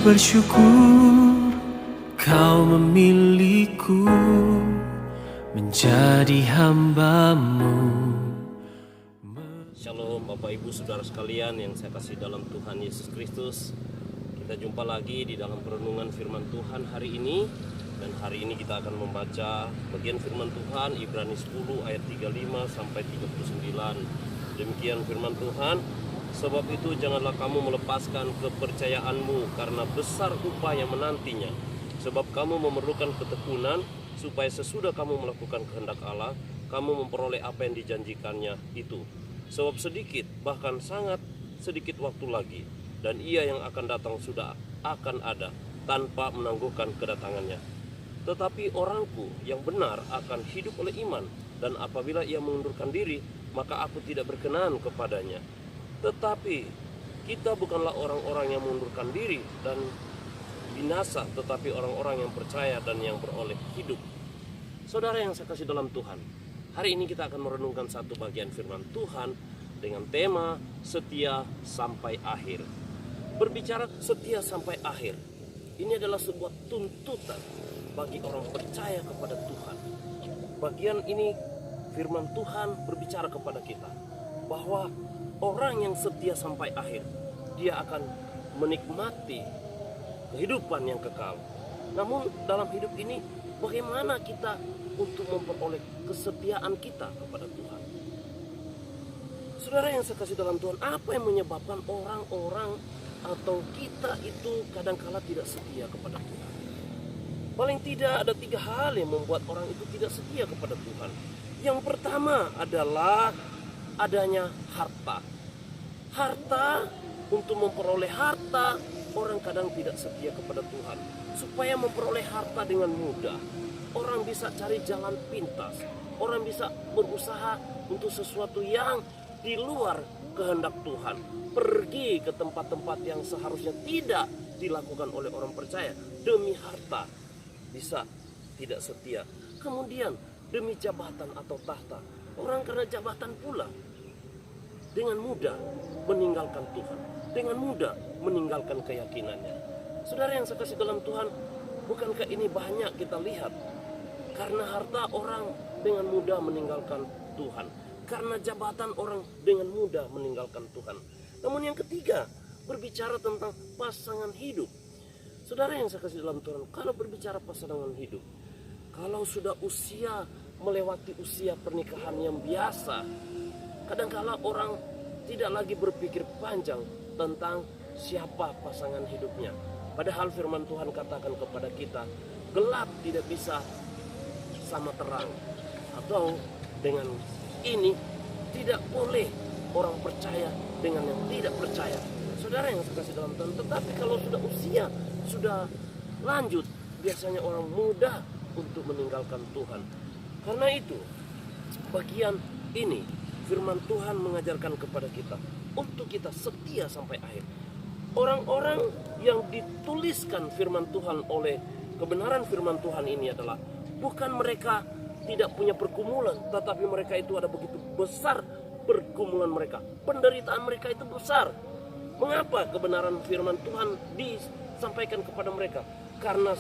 bersyukur kau memilihku menjadi hamba-Mu. Shalom Bapak Ibu Saudara sekalian yang saya kasih dalam Tuhan Yesus Kristus. Kita jumpa lagi di dalam perenungan firman Tuhan hari ini. Dan hari ini kita akan membaca bagian firman Tuhan Ibrani 10 ayat 35 sampai 39. Demikian firman Tuhan. Sebab itu janganlah kamu melepaskan kepercayaanmu, karena besar upah yang menantinya. Sebab kamu memerlukan ketekunan, supaya sesudah kamu melakukan kehendak Allah, kamu memperoleh apa yang dijanjikannya itu. Sebab sedikit, bahkan sangat sedikit waktu lagi, dan ia yang akan datang sudah akan ada, tanpa menangguhkan kedatangannya. Tetapi orangku yang benar akan hidup oleh iman, dan apabila ia mengundurkan diri, maka aku tidak berkenan kepadanya. Tetapi kita bukanlah orang-orang yang mengundurkan diri dan binasa, tetapi orang-orang yang percaya dan yang beroleh hidup. Saudara yang saya kasih dalam Tuhan, hari ini kita akan merenungkan satu bagian firman Tuhan dengan tema setia sampai akhir. Berbicara setia sampai akhir, ini adalah sebuah tuntutan bagi orang percaya kepada Tuhan. Bagian ini firman Tuhan berbicara kepada kita bahwa orang yang setia sampai akhir, dia akan menikmati kehidupan yang kekal. Namun dalam hidup ini, bagaimana kita untuk memperoleh kesetiaan kita kepada Tuhan? Saudara yang saya kasih dalam Tuhan, apa yang menyebabkan orang-orang atau kita itu kadangkala tidak setia kepada Tuhan? Paling tidak ada 3 hal yang membuat orang itu tidak setia kepada Tuhan. Yang pertama adalah adanya harta. Harta, untuk memperoleh harta, orang kadang tidak setia kepada Tuhan. Supaya memperoleh harta dengan mudah, orang bisa cari jalan pintas. Orang bisa berusaha untuk sesuatu yang di luar kehendak Tuhan. Pergi ke tempat-tempat yang seharusnya tidak dilakukan oleh orang percaya demi harta, bisa tidak setia. Kemudian demi jabatan atau tahta, orang karena jabatan pula dengan mudah meninggalkan Tuhan, dengan mudah meninggalkan keyakinannya. Saudara yang saya kasih dalam Tuhan, bukankah ini banyak kita lihat? Karena harta orang dengan mudah meninggalkan Tuhan, karena jabatan orang dengan mudah meninggalkan Tuhan. Namun yang ketiga, berbicara tentang pasangan hidup. Saudara yang saya kasih dalam Tuhan, kalau berbicara pasangan hidup, kalau sudah usia melewati usia pernikahan yang biasa, kadangkala orang tidak lagi berpikir panjang tentang siapa pasangan hidupnya. Padahal firman Tuhan katakan kepada kita, gelap tidak bisa sama terang. Atau dengan ini tidak boleh orang percaya dengan yang tidak percaya. Saudara yang saya kasih dalam Tuhan, tetapi kalau sudah usia, sudah lanjut, biasanya orang mudah untuk meninggalkan Tuhan. Karena itu, bagian ini firman Tuhan mengajarkan kepada kita untuk kita setia sampai akhir. Orang-orang yang dituliskan firman Tuhan oleh kebenaran firman Tuhan ini adalah bukan mereka tidak punya pergumulan, tetapi mereka itu ada begitu besar pergumulan mereka. Penderitaan mereka itu besar. Mengapa kebenaran firman Tuhan disampaikan kepada mereka? Karena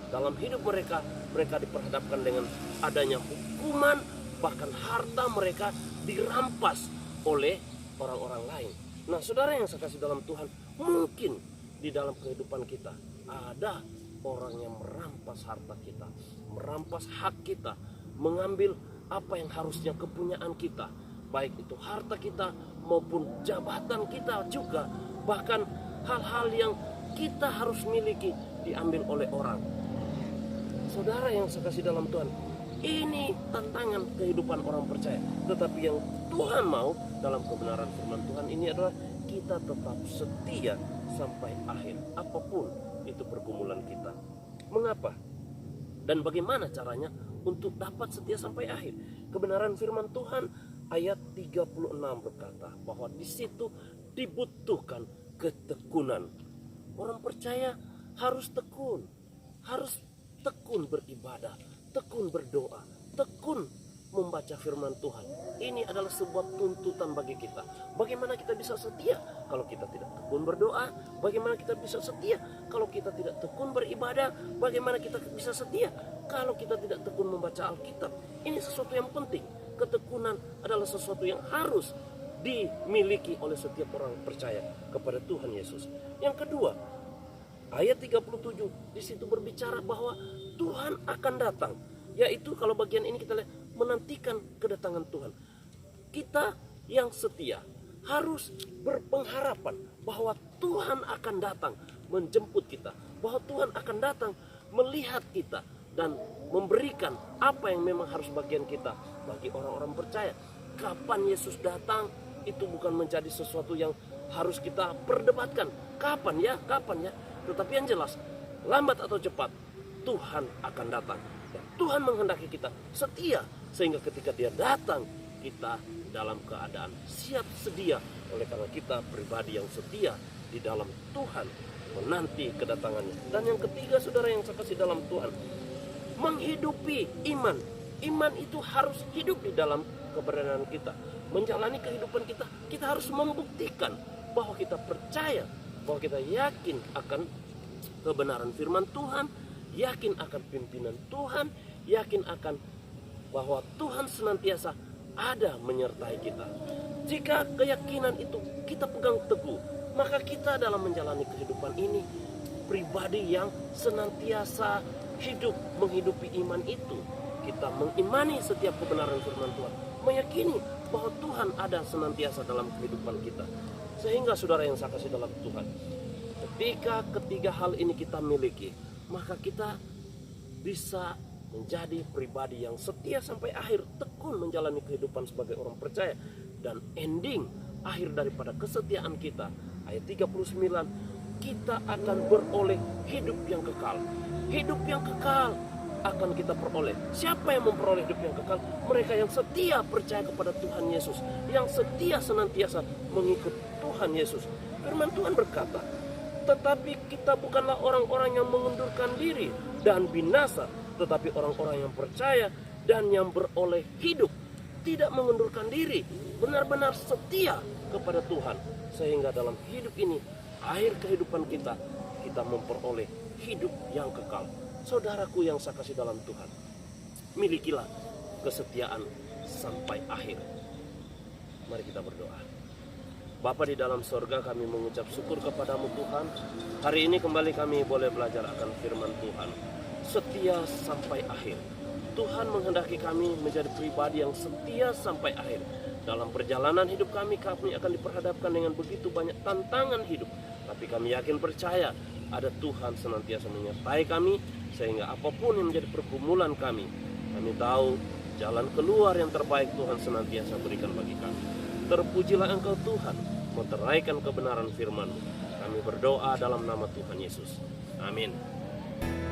dalam hidup mereka, mereka diperhadapkan dengan adanya hukuman, bahkan harta mereka dirampas oleh orang-orang lain. Nah, saudara yang saya kasih dalam Tuhan, mungkin di dalam kehidupan kita ada orang yang merampas harta kita, merampas hak kita, mengambil apa yang harusnya kepunyaan kita, baik itu harta kita maupun jabatan kita juga, bahkan hal-hal yang kita harus miliki diambil oleh orang. Saudara yang saya kasih dalam Tuhan, ini tantangan kehidupan orang percaya. Tetapi yang Tuhan mau dalam kebenaran firman Tuhan ini adalah kita tetap setia sampai akhir, apapun itu pergumulan kita. Mengapa? Dan bagaimana caranya untuk dapat setia sampai akhir? Kebenaran firman Tuhan ayat 36 berkata bahwa di situ dibutuhkan ketekunan. Orang percaya harus tekun beribadah, tekun berdoa, tekun membaca firman Tuhan. Ini adalah sebuah tuntutan bagi kita. Bagaimana kita bisa setia kalau kita tidak tekun berdoa? Bagaimana kita bisa setia kalau kita tidak tekun beribadah? Bagaimana kita bisa setia kalau kita tidak tekun membaca Alkitab? Ini sesuatu yang penting. Ketekunan adalah sesuatu yang harus dimiliki oleh setiap orang percaya kepada Tuhan Yesus. Yang kedua, ayat 37 di situ berbicara bahwa Tuhan akan datang. Yaitu kalau bagian ini kita lihat, menantikan kedatangan Tuhan. Kita yang setia harus berpengharapan bahwa Tuhan akan datang menjemput kita, bahwa Tuhan akan datang melihat kita dan memberikan apa yang memang harus bagian kita bagi orang-orang percaya. Kapan Yesus datang itu bukan menjadi sesuatu yang harus kita perdebatkan. Kapan ya? Tetapi yang jelas, lambat atau cepat Tuhan akan datang. Dan Tuhan menghendaki kita setia, sehingga ketika Dia datang, kita dalam keadaan siap sedia. Oleh karena kita pribadi yang setia di dalam Tuhan, menanti kedatangannya. Dan yang ketiga, saudara yang saya kasih dalam Tuhan, menghidupi iman. Iman itu harus hidup di dalam keberadaan kita. Menjalani kehidupan kita, kita harus membuktikan bahwa kita percaya, bahwa kita yakin akan kebenaran firman Tuhan, yakin akan pimpinan Tuhan, yakin akan bahwa Tuhan senantiasa ada menyertai kita. Jika keyakinan itu kita pegang teguh, maka kita dalam menjalani kehidupan ini pribadi yang senantiasa hidup menghidupi iman itu. Kita mengimani setiap kebenaran firman Tuhan, meyakini bahwa Tuhan ada senantiasa dalam kehidupan kita. Sehingga saudara yang saya kasih dalam Tuhan, ketika ketiga hal ini kita miliki, maka kita bisa menjadi pribadi yang setia sampai akhir, tekun menjalani kehidupan sebagai orang percaya. Dan ending akhir daripada kesetiaan kita, ayat 39, kita akan beroleh hidup yang kekal. Hidup yang kekal akan kita peroleh. Siapa yang memperoleh hidup yang kekal? Mereka yang setia percaya kepada Tuhan Yesus, yang setia senantiasa mengikut Tuhan Yesus. Firman Tuhan berkata, tetapi kita bukanlah orang-orang yang mengundurkan diri dan binasa, tetapi orang-orang yang percaya dan yang beroleh hidup. Tidak mengundurkan diri, benar-benar setia kepada Tuhan. Sehingga dalam hidup ini, akhir kehidupan kita, kita memperoleh hidup yang kekal. Saudaraku yang saya kasih dalam Tuhan, milikilah kesetiaan sampai akhir. Mari kita berdoa. Bapa di dalam sorga, kami mengucap syukur kepadamu Tuhan. Hari ini kembali kami boleh belajar akan firman Tuhan. Setia sampai akhir. Tuhan menghendaki kami menjadi pribadi yang setia sampai akhir. Dalam perjalanan hidup kami akan diperhadapkan dengan begitu banyak tantangan hidup. Tapi kami yakin percaya ada Tuhan senantiasa menyertai kami. Sehingga apapun yang menjadi pergumulan kami tahu jalan keluar yang terbaik Tuhan senantiasa berikan bagi kami. Terpujilah Engkau Tuhan, meteraikan kebenaran firman-Mu. Kami berdoa dalam nama Tuhan Yesus. Amin.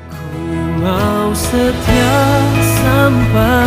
Ku mau setia sampai